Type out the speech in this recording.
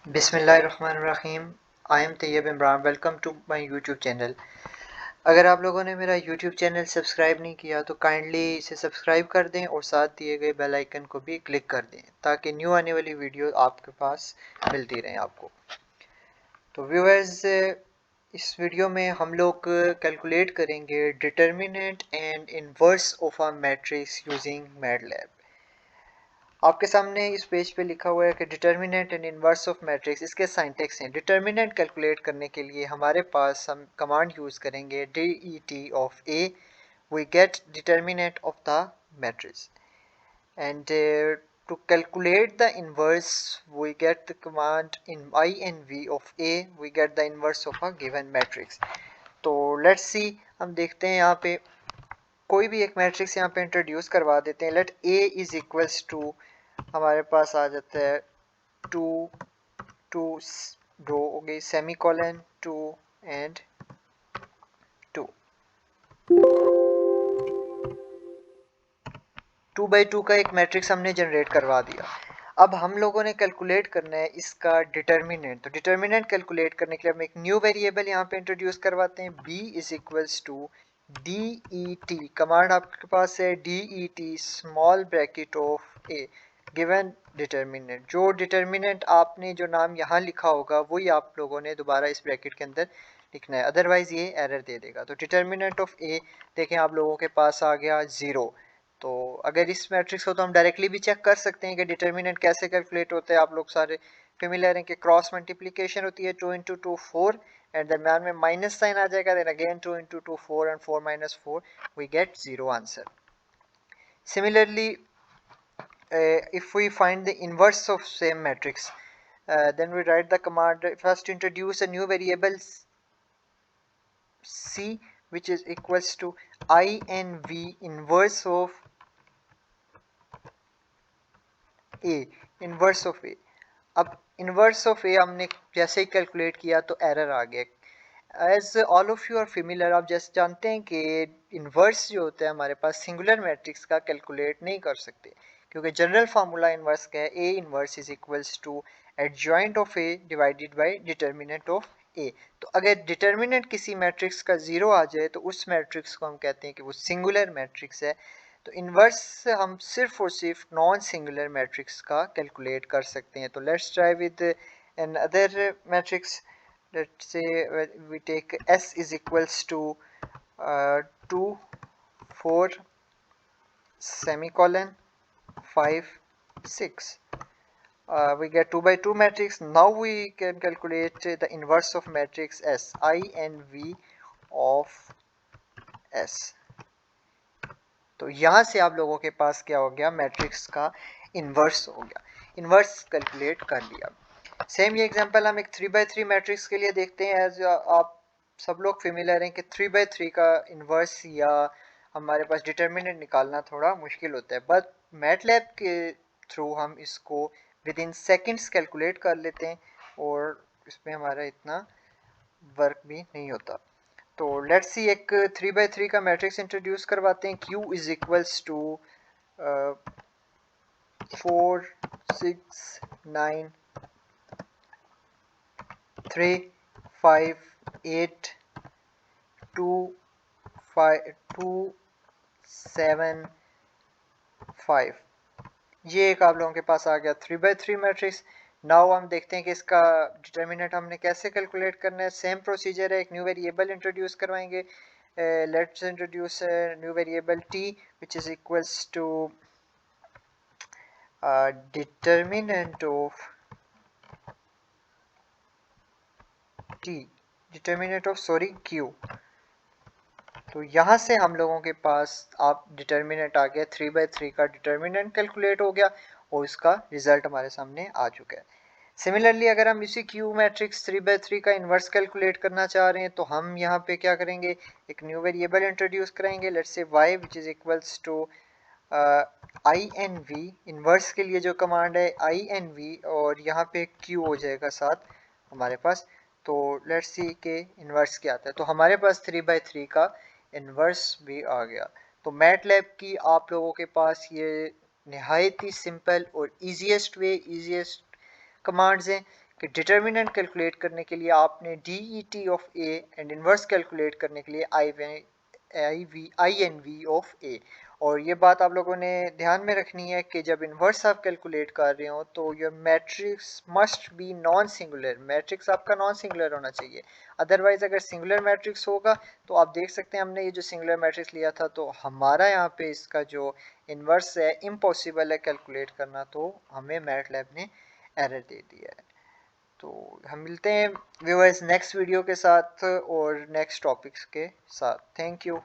बिस्मिल्लाहिर्रहमानिर्रहीम। I am Tayyab Imran. Welcome to my YouTube channel. अगर आप लोगों ने मेरा यूट्यूब चैनल सब्सक्राइब नहीं किया तो काइंडली इसे सब्सक्राइब कर दें और साथ दिए गए बेल आइकन को भी क्लिक कर दें ताकि न्यू आने वाली वीडियो आपके पास मिलती रहें आपको। तो व्यूअर्स, इस वीडियो में हम लोग कैलकुलेट करेंगे determinant and inverse of a matrix using MATLAB. आपके सामने इस पेज पे लिखा हुआ है कि determinant and inverse of matrix, इसके साइंटेक्स हैं। डिटर्मिनेंट कैलकुलेट करने के लिए हमारे पास हम कमांड यूज़ करेंगे det of a, we get determinant of the matrix, and to calculate the inverse we get the command in inv of a, we get the inverse of a given matrix. तो let's see, हम देखते हैं यहाँ पे कोई भी एक matrix यहाँ पे इंट्रोड्यूस करवा देते हैं। Let a is equals to, हमारे पास आ जाता है टू, टू रो हो गई, semicolon, two and two, 2 by 2 का एक मैट्रिक्स हमने जनरेट करवा दिया। अब हम लोगों ने कैलकुलेट करना है इसका डिटर्मिनेंट। तो डिटर्मिनेंट कैलकुलेट करने के लिए हम एक न्यू वेरिएबल यहाँ पे इंट्रोड्यूस करवाते हैं। b is equals to d e t, command आपके पास है d e t small bracket of a given determinant. जो डिटर्मिनेंट आपने जो नाम यहाँ लिखा होगा वही आप लोगों ने दोबारा इस ब्रैकेट के अंदर लिखना है, अदरवाइज ये एरर दे देगा। तो डिटर्मिनेंट ऑफ ए देखें आप लोगों के पास आ गया 0। तो अगर इस मैट्रिक्स को तो हम डायरेक्टली भी चेक कर सकते हैं कि डिटर्मिनेंट कैसे कैलकुलेट होता है। आप लोग सारे फेमिलियर हैं कि क्रॉस मल्टीप्लिकेशन होती है 2 इंटू 2 4, एंड दरम्यान में माइनस साइन आ जाएगा, then again 2 into 2 4 and 4 minus 4, we get 0 answer. Similarly, if we find the inverse of same matrix, then we write the command first to introduce a new variable c which is equals to inv inverse of a, inverse of A. अब inverse of ए हमने जैसे ही calculate किया तो error आ गया। As all of you are familiar, आप जैसे जानते हैं कि इनवर्स जो होता है हमारे पास सिंगुलर मैट्रिक्स का कैलकुलेट नहीं कर सकते, क्योंकि जनरल फार्मूला इनवर्स का है A inverse is equals to adjoint of A divided by determinant of A. तो अगर डिटर्मिनेंट किसी मैट्रिक्स का जीरो आ जाए तो उस मैट्रिक्स को हम कहते हैं कि वो सिंगुलर मैट्रिक्स है। तो इनवर्स से हम सिर्फ और सिर्फ नॉन सिंगुलर मैट्रिक्स का कैलकुलेट कर सकते हैं। तो let's try with another matrix. Let's say we take s is equals to 2 4 semicolon 5 6, we get 2 by 2 matrix. Now we can calculate the inverse of matrix s, inv of s। तो यहाँ से आप लोगों के पास क्या हो गया, matrix का इन्वर्स हो गया, इन्वर्स कैलकुलेट कर लिया। सेम ये एग्जांपल हम एक 3 by 3 मैट्रिक्स के लिए देखते हैं। एज आप सब लोग फेमिलियर हैं कि 3 by 3 का इन्वर्स या हमारे पास डिटर्मिनेंट निकालना थोड़ा मुश्किल होता है, बट मैटलैब के थ्रू हम इसको विद इन सेकेंड्स कैलकुलेट कर लेते हैं और इसमें हमारा इतना वर्क भी नहीं होता। तो लेट्स सी, एक 3 by 3 का मैट्रिक्स इंट्रोड्यूस करवाते हैं। Q इज इक्वल्स टू 4 6 9 3 5 8 2 5 2 7 5, ये एक आप लोगों के पास आ गया 3 by 3 मैट्रिक्स। नाउ हम देखते हैं कि इसका डिटर्मिनेंट हमने कैसे कैलकुलेट करना है। सेम प्रोसीजर है, एक न्यू वेरिएबल इंट्रोड्यूस करवाएंगे। Let's introduce new variable t which is equals to determinant of t, determinant of sorry q। तो यहाँ से हम लोगों के पास आप डिटर्मिनेंट आ गया, 3 by 3 का डिटर्मिनेंट कैलकुलेट हो गया और इसका रिजल्ट हमारे सामने आ चुका है। सिमिलरली अगर हम इसी क्यू मैट्रिक्स 3 by 3 का इन्वर्स कैलकुलेट करना चाह रहे हैं तो हम यहाँ पे क्या करेंगे, एक न्यू वेरिएबल इंट्रोड्यूस करेंगे। Let's say y which is equals to i n v, inverse के लिए जो कमांड है आई एन वी, और यहाँ पे क्यू हो जाएगा साथ हमारे पास। तो लेट्स सी के इन्वर्स क्या आता है। तो हमारे पास 3 by 3 का इन्वर्स भी आ गया। तो मैटलैब की आप लोगों के पास ये नहायत ही सिंपल और ईजीएस्ट वे, ईजीएस्ट कमांड्स हैं कि डिटर्मिनेंट कैलकुलेट करने के लिए आपने DET of A and inverse calculate करने के लिए आई एन वी ऑफ ए। और ये बात आप लोगों ने ध्यान में रखनी है कि जब इन्वर्स आप कैलकुलेट कर रहे हो तो your matrix must be non singular, matrix आपका नॉन सिंगुलर होना चाहिए। अदरवाइज अगर सिंगुलर मैट्रिक्स होगा तो आप देख सकते हैं हमने ये जो सिंगुलर मैट्रिक्स लिया था तो हमारा यहाँ पे इसका जो इन्वर्स है इम्पॉसिबल है कैलकुलेट करना, तो हमें मैटलैब ने एरर दे दिया है। तो हम मिलते हैं व्यूअर्स नेक्स्ट वीडियो के साथ और नेक्स्ट टॉपिक्स के साथ। Thank you.